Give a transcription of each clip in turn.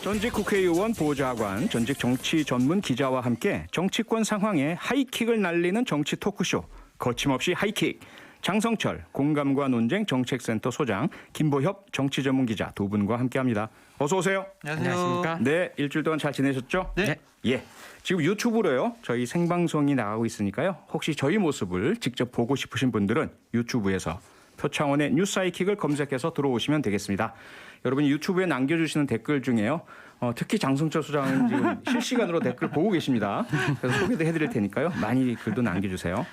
전직 국회의원 보좌관, 전직 정치 전문 기자와 함께 정치권 상황에 하이킥을 날리는 정치 토크쇼 거침없이 하이킥. 장성철 공감과 논쟁 정책센터 소장, 김보협 정치 전문 기자 두 분과 함께합니다. 어서 오세요. 안녕하십니까? 네, 일주일 동안 잘 지내셨죠? 네. 예. 지금 유튜브로요. 저희 생방송이 나가고 있으니까요. 혹시 저희 모습을 직접 보고 싶으신 분들은 유튜브에서 표창원의 뉴스 하이킥을 검색해서 들어오시면 되겠습니다. 여러분이 유튜브에 남겨주시는 댓글 중에요. 특히 장성철 소장은 지금 실시간으로 댓글 보고 계십니다. 그래서 소개도 해드릴 테니까요. 많이 글도 남겨주세요.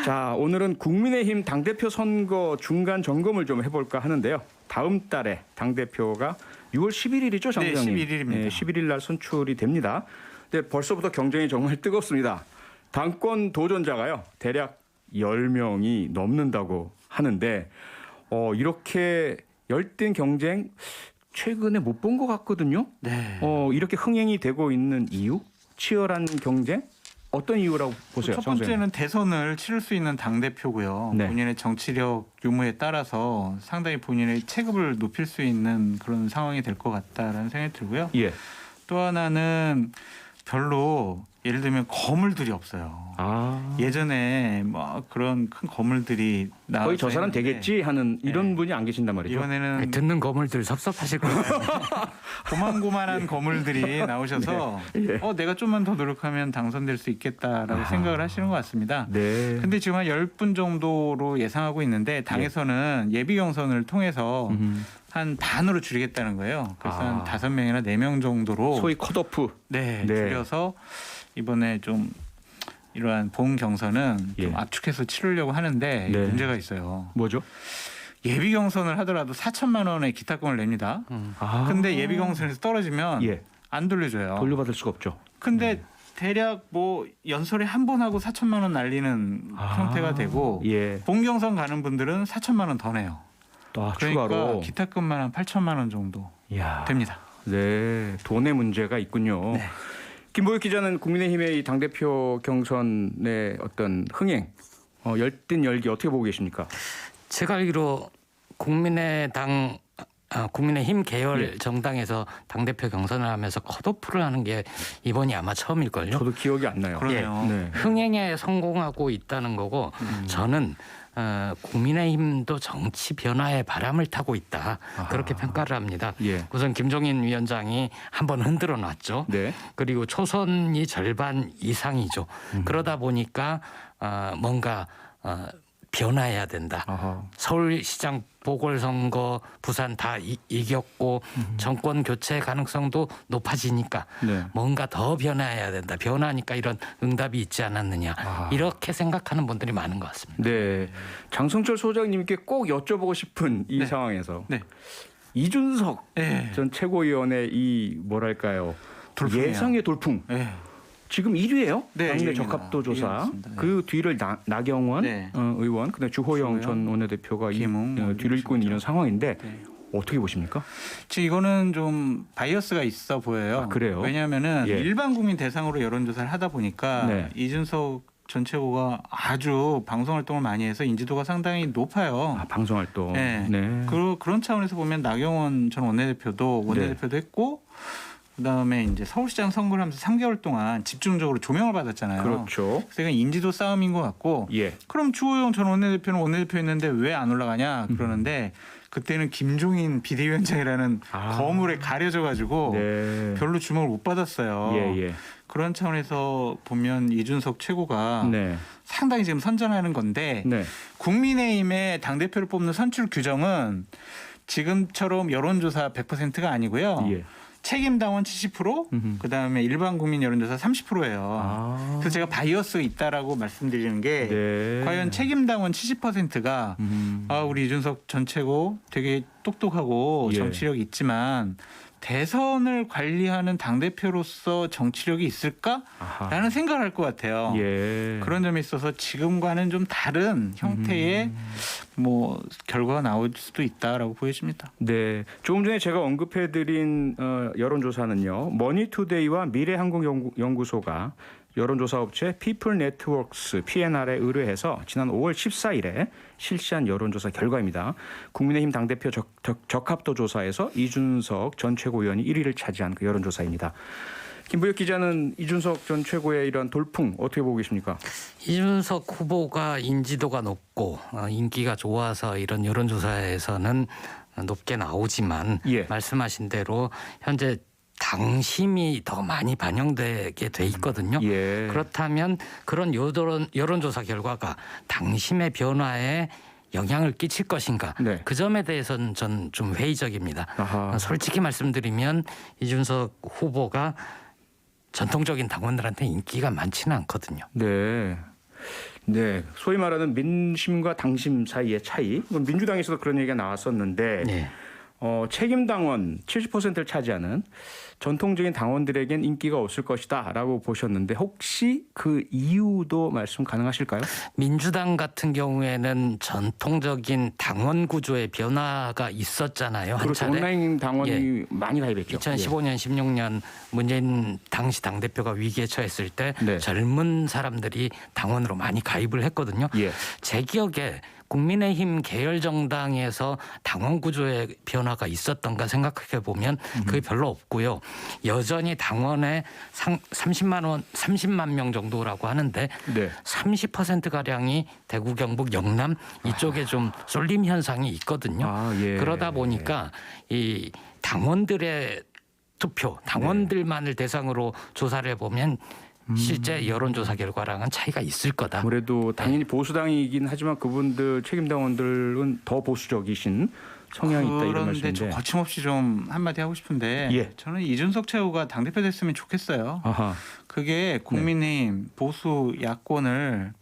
자, 오늘은 국민의힘 당대표 선거 중간 점검을 좀 해볼까 하는데요. 다음 달에 당대표가 6월 11일이죠, 장 부장님? 네, 11일입니다. 네, 11일 날 선출이 됩니다. 근데 벌써부터 경쟁이 정말 뜨겁습니다. 당권 도전자가요, 대략 10명이 넘는다고 하는데 이렇게 열띤 경쟁 최근에 못 본 것 같거든요. 네. 이렇게 흥행이 되고 있는 이유? 치열한 경쟁? 어떤 이유라고 보세요? 첫 번째는 대선을 치를 수 있는 당대표고요. 네. 본인의 정치력 유무에 따라서 상당히 본인의 체급을 높일 수 있는 그런 상황이 될 것 같다라는 생각이 들고요. 예. 또 하나는 별로 예를 들면 거물들이 없어요. 예전에 뭐 그런 큰 거물들이 나와서 거의 저 사람 했는데 되겠지 하는 이런 분이 안 계신단 말이죠. 이번에는 듣는 거물들 섭섭하실 거예요. 고만고만한 거물들이 나오셔서 예. 내가 좀만 더 노력하면 당선될 수 있겠다라고 생각을 하시는 것 같습니다. 네. 근데 지금 한 10분 정도로 예상하고 있는데 당에서는 예비 경선을 통해서 한 반으로 줄이겠다는 거예요. 그래서 한 5명이나 4명 정도로 소위 컷오프. 네, 네. 줄여서 이번에 좀 이러한 본 경선은 예. 좀 압축해서 치르려고 하는데 네. 문제가 있어요. 뭐죠? 예비 경선을 하더라도 4천만 원의 기타금을 냅니다. 근데 예비 경선에서 떨어지면 예. 안 돌려줘요. 돌려받을 수가 없죠. 근데 대략 뭐 연설에 한 번 하고 4천만 원 날리는 형태가 되고 예. 본 경선 가는 분들은 4천만 원 더 내요. 그러니까 추가로. 기타금만 한 8천만 원 정도 이야. 됩니다. 네, 돈의 문제가 있군요. 네. 김보혁 기자는 국민의힘의 이 당대표 경선의 어떤 흥행, 열띤 열기 어떻게 보고 계십니까? 제가 알기로 국민의힘 계열 예. 정당에서 당대표 경선을 하면서 컷오프를 하는 게 이번이 아마 처음일걸요. 저도 기억이 안 나요. 그러네요. 네. 흥행에 성공하고 있다는 거고 저는 국민의힘도 정치 변화의 바람을 타고 있다. 그렇게 평가를 합니다. 예. 우선 김종인 위원장이 한번 흔들어 놨죠. 네. 그리고 초선이 절반 이상이죠. 그러다 보니까 뭔가 변화해야 된다. 아하. 서울시장 보궐선거 부산 다 이겼고 정권 교체 가능성도 높아지니까 네. 뭔가 더 변화해야 된다. 변화하니까 이런 응답이 있지 않았느냐. 이렇게 생각하는 분들이 많은 것 같습니다. 네. 장성철 소장님께 꼭 여쭤보고 싶은 이 네. 상황에서 네. 이준석 네. 전 최고위원의 이 뭐랄까요? 돌풍이요. 예상의 돌풍. 네. 지금 1위예요. 네, 당내 1위입니다. 적합도 조사. 1위였습니다. 네. 그 뒤를 나경원 네. 의원, 근데 주호영 주호영, 전 원내대표가 김웅 뒤를 잇고 있는 이런 상황인데 네. 어떻게 보십니까? 지금 이거는 좀 바이어스가 있어 보여요. 그래요? 왜냐하면은 예. 일반 국민 대상으로 여론조사를 하다 보니까 네. 이준석 전 최고가 아주 방송 활동을 많이 해서 인지도가 상당히 높아요. 방송활동. 네. 그런 차원에서 보면 나경원 전 원내대표도 했고 그다음에 이제 서울시장 선거를 하면서 3개월 동안 집중적으로 조명을 받았잖아요. 그렇죠. 그래서 이건 인지도 싸움인 것 같고 예. 그럼 주호영 전 원내대표는 원내대표였는데 왜 안 올라가냐 그러는데 그때는 김종인 비대위원장이라는 거물에 가려져 가지고 네. 별로 주목을 못 받았어요. 예. 그런 차원에서 보면 이준석 최고가 네. 상당히 지금 선전하는 건데 네. 국민의힘의 당대표를 뽑는 선출 규정은 지금처럼 여론조사 100%가 아니고요. 예. 책임당원 70%, 그다음에 일반 국민 여론조사 30%예요. 그래서 제가 바이어스 있다라고 말씀드리는 게 네. 과연 책임당원 70%가 우리 이준석 전 최고 되게 똑똑하고 예. 정치력이 있지만 대선을 관리하는 당대표로서 정치력이 있을까라는 생각을 할 것 같아요. 예. 그런 점에 있어서 지금과는 좀 다른 형태의 뭐 결과가 나올 수도 있다라고 보여집니다. 네, 조금 전에 제가 언급해드린 여론조사는요, 머니투데이와 미래한국연구소가 여론조사 업체 피플 네트워크스 PNR에 의뢰해서 지난 5월 14일에 실시한 여론조사 결과입니다. 국민의힘 당대표 적합도 조사에서 이준석 전 최고위원이 1위를 차지한 그 여론조사입니다. 김부혁 기자는 이준석 전 최고의 이런 돌풍 어떻게 보고 계십니까? 이준석 후보가 인지도가 높고 인기가 좋아서 이런 여론조사에서는 높게 나오지만 예. 말씀하신 대로 현재 당심이 더 많이 반영되게 돼 있거든요. 예. 그렇다면 그런 여론조사 결과가 당심의 변화에 영향을 끼칠 것인가? 네. 그 점에 대해서는 전 좀 회의적입니다. 아하. 솔직히 말씀드리면 이준석 후보가 전통적인 당원들한테 인기가 많지는 않거든요. 네. 네. 소위 말하는 민심과 당심 사이의 차이. 민주당에서도 그런 얘기가 나왔었는데 네. 책임 당원 70%를 차지하는 전통적인 당원들에겐 인기가 없을 것이다라고 보셨는데 혹시 그 이유도 말씀 가능하실까요? 민주당 같은 경우에는 전통적인 당원 구조의 변화가 있었잖아요. 한 그리고 차례. 온라인 당원이 예. 많이 가입했죠. 2015년, 16년 문재인 당시 당대표가 위기에 처했을 때 네. 젊은 사람들이 당원으로 많이 가입을 했거든요. 예. 제 기억에 국민의힘 계열 정당에서 당원 구조의 변화가 있었던가 생각해 보면 그게 별로 없고요. 여전히 당원의 30만 명 정도라고 하는데 네. 30% 가량이 대구, 경북, 영남 이쪽에 좀 쏠림 현상이 있거든요. 아, 예. 그러다 보니까 이 당원들의 투표, 당원들만을 대상으로 조사를 해보면 실제 여론조사 결과랑은 차이가 있을 거다. 아무래도 당연히 보수당이긴 하지만 그분들 책임 당원들은 더 보수적이신 성향이 있다 이런 그런데 저 말씀인데. 거침없이 좀 한마디 하고 싶은데 예. 저는 이준석 최고가 당대표 됐으면 좋겠어요. 아하. 그게 국민의힘 보수 야권을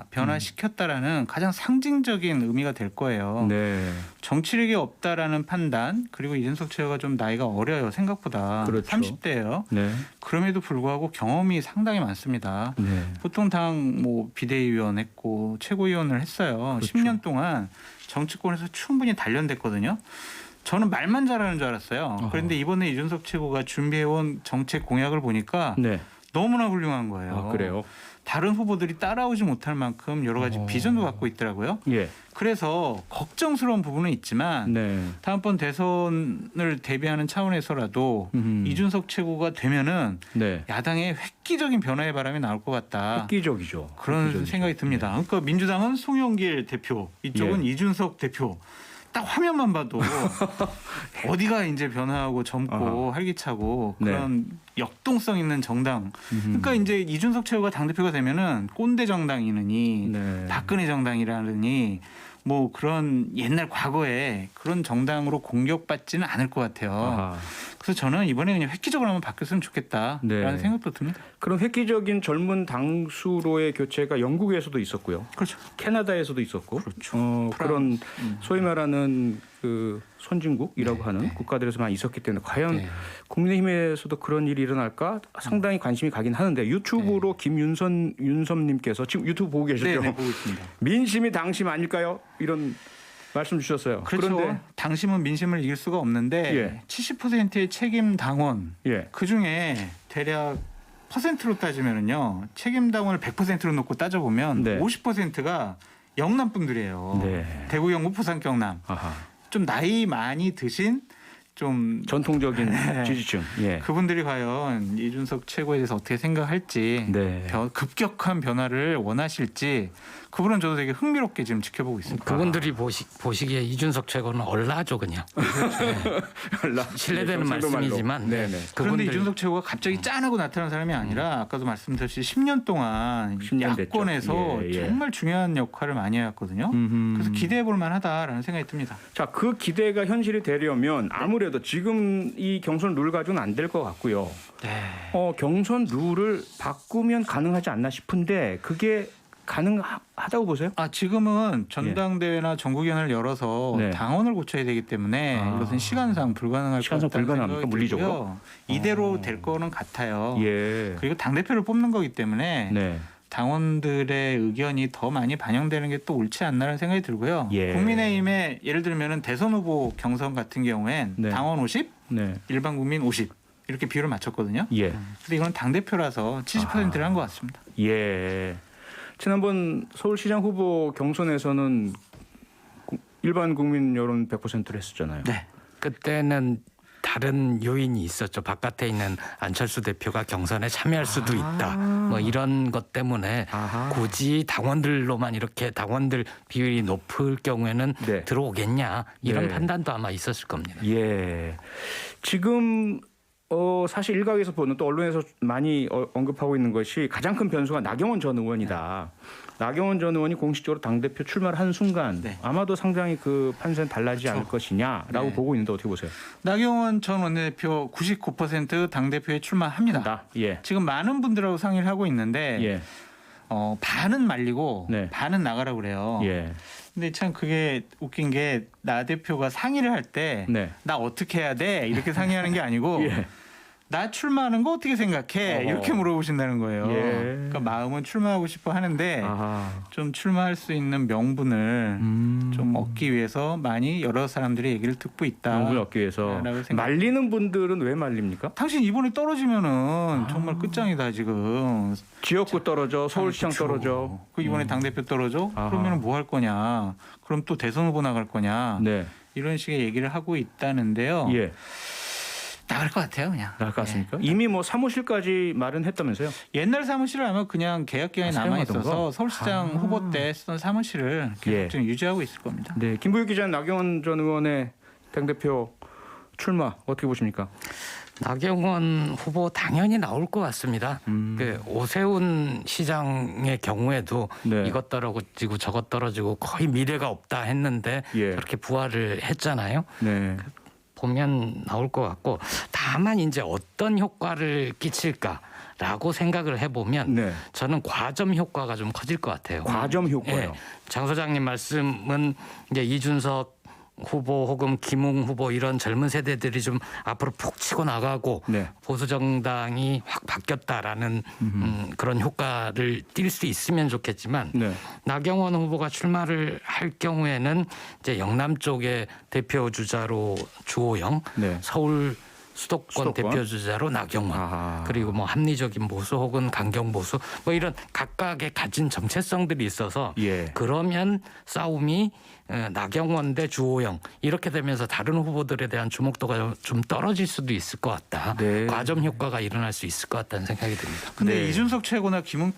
변화시켰다라는 가장 상징적인 의미가 될 거예요. 네. 정치력이 없다라는 판단 그리고 이준석 최고가 좀 나이가 어려요 생각보다. 그렇죠. 30대예요. 네. 그럼에도 불구하고 경험이 상당히 많습니다. 네. 보통 당 뭐 비대위원 했고 최고위원을 했어요. 그렇죠. 10년 동안 정치권에서 충분히 단련됐거든요. 저는 말만 잘하는 줄 알았어요. 그런데 이번에 이준석 최고가 준비해온 정책 공약을 보니까 네. 너무나 훌륭한 거예요. 아, 그래요? 다른 후보들이 따라오지 못할 만큼 여러 가지 비전도 갖고 있더라고요. 예. 그래서 걱정스러운 부분은 있지만 네. 다음번 대선을 대비하는 차원에서라도 음흠. 이준석 최고가 되면은 네. 야당의 획기적인 변화의 바람이 나올 것 같다. 획기적이죠. 그런 획기적이죠. 생각이 듭니다. 그러니까 민주당은 송영길 대표, 이쪽은 예. 이준석 대표. 딱 화면만 봐도 어디가 이제 변화하고 젊고 활기차고 네. 그런 역동성 있는 정당. 음흠. 그러니까 이제 이준석 최고가 당대표가 되면은 꼰대 정당이느니 네. 박근혜 정당이라느니 뭐 그런 옛날 과거에 그런 정당으로 공격받지는 않을 것 같아요. 아하. 그래서 저는 이번에 그냥 획기적으로 한번 바뀌었으면 좋겠다라는 네. 생각도 듭니다. 그런 획기적인 젊은 당수로의 교체가 영국에서도 있었고요. 그렇죠. 캐나다에서도 있었고. 그렇죠. 그런 소위 말하는 그 선진국이라고 하는 국가들에서만 있었기 때문에 과연 네. 국민의힘에서도 그런 일이 일어날까 상당히 관심이 가긴 하는데 유튜브로 윤섬님께서 지금 유튜브 보고 계시죠? 네, 보고 있습니다. 민심이 당심 아닐까요? 이런 말씀 주셨어요. 그렇죠. 그런데 당심은 민심을 이길 수가 없는데 예. 70%의 책임 당원 예. 그 중에 대략 퍼센트로 따지면은요 책임 당원을 100%로 놓고 따져보면 네. 50%가 영남 분들이에요. 네. 대구, 경북, 부산, 경남. 아하. 좀 나이 많이 드신 좀 전통적인 지지층. 예. 그분들이 과연 이준석 최고에 대해서 어떻게 생각할지 네. 급격한 변화를 원하실지 그분은 저도 되게 흥미롭게 지금 지켜보고 있습니다. 그분들이 보시기에 이준석 최고는 얼라죠 그냥. 신뢰되는 말씀이지만 네네. 그런데 그분들- 이준석 최고가 갑자기 짠하고 나타난 사람이 아니라 아까도 말씀드렸듯이 10년 동안 10년 됐죠. 야권에서 예, 예. 정말 중요한 역할을 많이 해왔거든요. 그래서 기대해 볼 만하다라는 생각이 듭니다. 자, 그 기대가 현실이 되려면 아무래도 지금 이 경선 룰 가지고는 안 될 것 같고요. 네. 경선 룰을 바꾸면 가능하지 않나 싶은데 그게 가능하다고 보세요? 지금은 전당대회나 전국위원회를 열어서 네. 당원을 고쳐야 되기 때문에 이것은 시간상 불가능할 시간상 것 같다는 불가능합니까? 생각이 물리적으로? 들고요. 이대로 될 거는 같아요. 예. 그리고 당대표를 뽑는 거기 때문에 네. 당원들의 의견이 더 많이 반영되는 게 또 옳지 않나라는 생각이 들고요. 예. 국민의힘에 예를 들면은 대선 후보 경선 같은 경우엔 네. 당원 50, 네. 일반 국민 50 이렇게 비율을 맞췄거든요. 예. 근데 이건 당 대표라서 70%를 한 것 같습니다. 예. 지난번 서울시장 후보 경선에서는 일반 국민 여론 100%를 했었잖아요. 네. 그때는 다른 요인이 있었죠. 바깥에 있는 안철수 대표가 경선에 참여할 수도 있다. 뭐 이런 것 때문에 아하. 굳이 당원들로만 이렇게 당원들 비율이 높을 경우에는 네. 들어오겠냐 이런 네. 판단도 아마 있었을 겁니다. 예. 지금 사실 일각에서 보는 또 언론에서 많이 언급하고 있는 것이 가장 큰 변수가 나경원 전 의원이다. 나경원 전 의원이 공식적으로 당대표 출마를 한 순간 네. 아마도 상당히 그 판세는 달라지지 그렇죠. 않을 것이냐라고 네. 보고 있는데 어떻게 보세요? 나경원 전 원내대표 99% 당대표에 출마합니다. 다. 예. 지금 많은 분들하고 상의를 하고 있는데 예. 반은 말리고 네. 반은 나가라고 그래요. 예. 근데 참 그게 웃긴 게 나 대표가 상의를 할 때 나 네. 어떻게 해야 돼? 이렇게 상의하는 게 아니고 예. 나 출마하는 거 어떻게 생각해? 어허. 이렇게 물어보신다는 거예요. 예. 그러니까 마음은 출마하고 싶어 하는데 아하. 좀 출마할 수 있는 명분을 좀 얻기 위해서 많이 여러 사람들의 얘기를 듣고 있다. 명분을 얻기 위해서 라고 생각- 말리는 분들은 왜 말립니까? 당신 이번에 떨어지면은 정말 끝장이다 지금. 지역구 떨어져, 서울시장 그렇죠. 떨어져. 그 이번에 당 대표 떨어져? 아하. 그러면은 뭐 할 거냐? 그럼 또 대선 후보 나갈 거냐? 네. 이런 식의 얘기를 하고 있다는데요. 예. 나갈 것 같아요, 그냥. 나을 것 같습니까? 예. 이미 뭐 사무실까지 마련했다면서요? 옛날 사무실을 아마 그냥 계약 기간이 남아 사용하던 있어서 거? 서울시장 후보 때 쓰던 사무실을 계속 예. 지금 유지하고 있을 겁니다. 네. 김부육 기자는 나경원 전 의원의 당대표 출마 어떻게 보십니까? 나경원 후보 당연히 나올 것 같습니다. 그 오세훈 시장의 경우에도 네. 이것 떨어지고 저것 떨어지고 거의 미래가 없다 했는데 예. 그렇게 부활을 했잖아요. 네. 보면 나올 것 같고 다만 이제 어떤 효과를 끼칠까라고 생각을 해보면 네. 저는 과점 효과가 좀 커질 것 같아요. 과점 효과요. 예. 장 소장님 말씀은 이제 이준석 후보 혹은 김웅 후보 이런 젊은 세대들이 좀 앞으로 푹 치고 나가고 네. 보수 정당이 확 바뀌었다라는 그런 효과를 띌 수 있으면 좋겠지만 네. 나경원 후보가 출마를 할 경우에는 이제 영남 쪽의 대표 주자로 주호영, 네. 서울 수도권 수도권? 대표 주자로 나경원, 아하. 그리고 뭐 합리적인 보수 혹은 강경 보수 뭐 이런 각각의 가진 정체성들이 있어서 예. 그러면 싸움이 나경원 대 주호영 이렇게 되면서 다른 후보들에 대한 주목도가 좀 떨어질 수도 있을 것 같다. 네. 과점 효과가 일어날 수 있을 것 같다는 생각이 듭니다. 근데 네. 이준석 최고나 김웅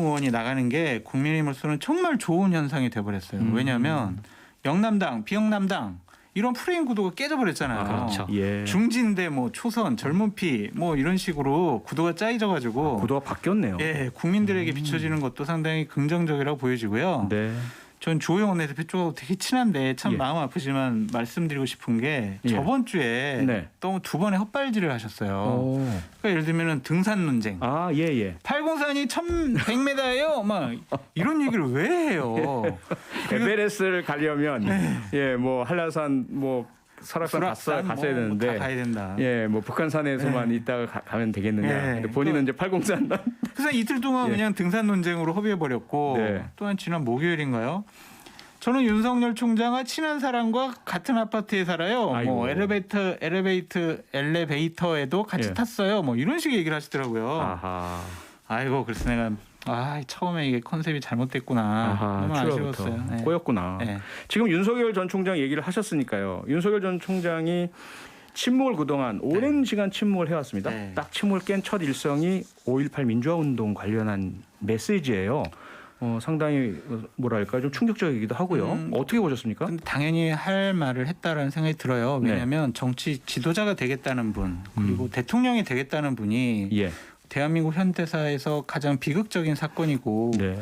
의원이 나가는 게 국민의힘으로서는 정말 좋은 현상이 돼버렸어요. 왜냐하면 영남당, 비영남당 이런 프레임 구도가 깨져버렸잖아요. 그렇죠. 예. 중진대 뭐 초선, 젊은 피 뭐 이런 식으로 구도가 짜여져가지고 구도가 바뀌었네요. 예, 국민들에게 비춰지는 것도 상당히 긍정적이라고 보여지고요. 네. 전 주호영 원내대표 쪽하고 되게 친한데 참 예. 마음 아프지만 말씀드리고 싶은 게 예. 저번 주에 네. 또 두 번의 헛발질을 하셨어요. 오. 그러니까 예를 들면 등산 논쟁. 아, 예, 예. 803이 1100m예요. 막 이런 얘기를 왜 해요? 에베레스트를 가려면 예, 뭐 한라산 뭐 설악산 갔어야 다 되는데 가야 된다. 예, 뭐 북한산에서만 있다가 가면 되겠느냐. 예. 근데 본인은 이제 803 그래서 이틀 동안 예. 그냥 등산 논쟁으로 허비해 버렸고 네. 또한 지난 목요일인가요? 저는 윤석열 총장과 친한 사람과 같은 아파트에 살아요. 아이고. 뭐 엘리베이터에도 같이 예. 탔어요. 뭐 이런 식의 얘기를 하시더라고요. 아하. 아이고 그래서 내가 처음에 이게 컨셉이 잘못됐구나. 너무 출발부터 아쉬웠어요. 네. 꼬였구나. 네. 지금 윤석열 전 총장 얘기를 하셨으니까요. 윤석열 전 총장이 침묵을 그동안 오랜 시간 침묵을 해왔습니다. 네. 딱 침묵을 깬 첫 일성이 5.18 민주화운동 관련한 메시지예요. 상당히 뭐랄까 좀 충격적이기도 하고요. 어떻게 보셨습니까? 근데 당연히 할 말을 했다라는 생각이 들어요. 네. 왜냐하면 정치 지도자가 되겠다는 분 그리고 대통령이 되겠다는 분이 예. 대한민국 현대사에서 가장 비극적인 사건이고 네.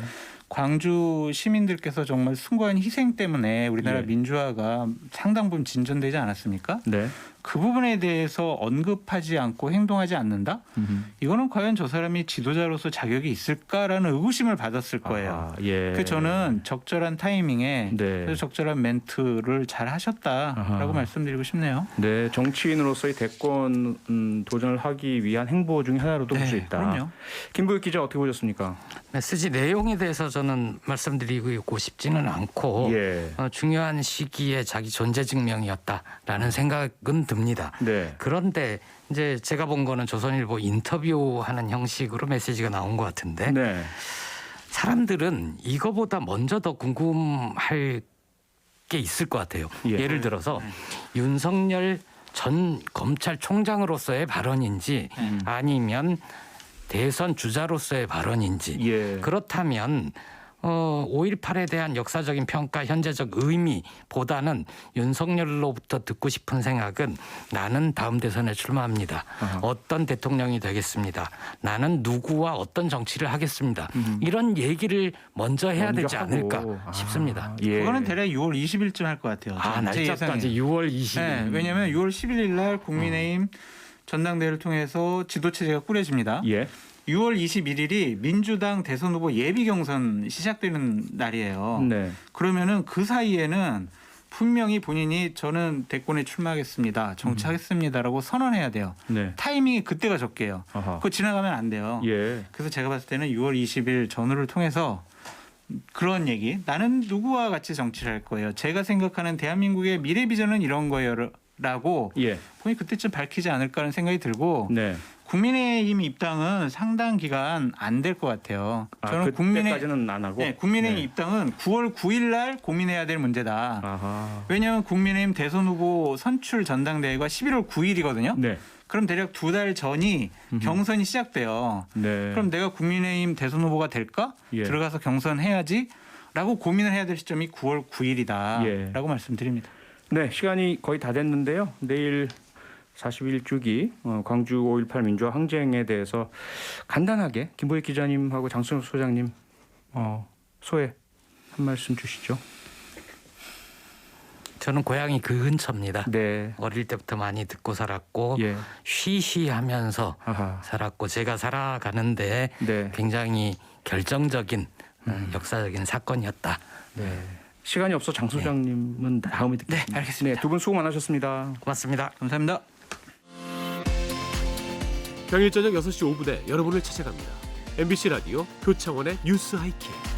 광주 시민들께서 정말 숭고한 희생 때문에 우리나라 예. 민주화가 상당 부분 진전되지 않았습니까? 네. 그 부분에 대해서 언급하지 않고 행동하지 않는다? 이거는 과연 저 사람이 지도자로서 자격이 있을까라는 의구심을 받았을 거예요. 예. 그 저는 적절한 타이밍에 네. 그래서 적절한 멘트를 잘 하셨다라고 아하. 말씀드리고 싶네요. 네, 정치인으로서의 대권 도전을 하기 위한 행보 중에 하나로도 볼 수 있다. 그럼요. 김부육 기자 어떻게 보셨습니까? 메시지 내용에 대해서 저는 말씀드리고 싶지는 않고 예. 중요한 시기에 자기 존재 증명이었다라는 생각은 듭니다. 듭니다. 네. 그런데 이제 제가 본 거는 조선일보 인터뷰하는 형식으로 메시지가 나온 것 같은데 네. 사람들은 이거보다 먼저 더 궁금할 게 있을 것 같아요. 예. 예를 들어서 윤석열 전 검찰총장으로서의 발언인지 아니면 대선 주자로서의 발언인지 예. 그렇다면 5.18에 대한 역사적인 평가, 현재적 의미보다는 윤석열로부터 듣고 싶은 생각은 나는 다음 대선에 출마합니다. 어떤 대통령이 되겠습니다. 나는 누구와 어떤 정치를 하겠습니다. 이런 얘기를 먼저 해야 먼저 되지 하고. 않을까 싶습니다. 예. 그거는 대략 6월 20일쯤 할 것 같아요. 제 날짜까지 예상에. 6월 20일. 네, 왜냐하면 6월 11일 날 국민의힘 전당대회를 통해서 지도체제가 꾸려집니다. 예. 6월 21일이 민주당 대선 후보 예비 경선 시작되는 날이에요. 네. 그러면은 그 사이에는 분명히 본인이 저는 대권에 출마하겠습니다. 정치하겠습니다라고 선언해야 돼요. 네. 타이밍이 그때가 적게요. 아하. 그거 지나가면 안 돼요. 예. 그래서 제가 봤을 때는 6월 20일 전후를 통해서 그런 얘기, 나는 누구와 같이 정치를 할 거예요. 제가 생각하는 대한민국의 미래 비전은 이런 거예요라고 예. 본인이 그때쯤 밝히지 않을까 하는 생각이 들고 네. 국민의힘 입당은 상당 기간 안 될 것 같아요. 저는 그때까지는 안 하고. 국민의힘 네. 입당은 9월 9일 날 고민해야 될 문제다. 아하. 왜냐하면 국민의힘 대선 후보 선출 전당대회가 11월 9일이거든요. 네. 그럼 대략 2달 전이 경선이 시작돼요. 네. 그럼 내가 국민의힘 대선 후보가 될까? 예. 들어가서 경선해야지. 라고 고민을 해야 될 시점이 9월 9일이다. 예. 라고 말씀드립니다. 네, 시간이 거의 다 됐는데요. 내일 41주기 광주 5.18 민주화 항쟁에 대해서 간단하게 김보익 기자님하고 장순욱 소장님 소회 한 말씀 주시죠. 저는 고향이 그 근처입니다. 네. 어릴 때부터 많이 듣고 살았고 예. 쉬쉬하면서 아하. 살았고 제가 살아가는데 네. 굉장히 결정적인 역사적인 사건이었다. 네. 시간이 없어 장 소장님은 다음에 듣겠습니다. 네, 알겠습니다. 네, 두 분 수고 많으셨습니다. 고맙습니다. 감사합니다. 평일 저녁 6시 5분에 여러분을 찾아갑니다. MBC 라디오 표창원의 뉴스 하이킥.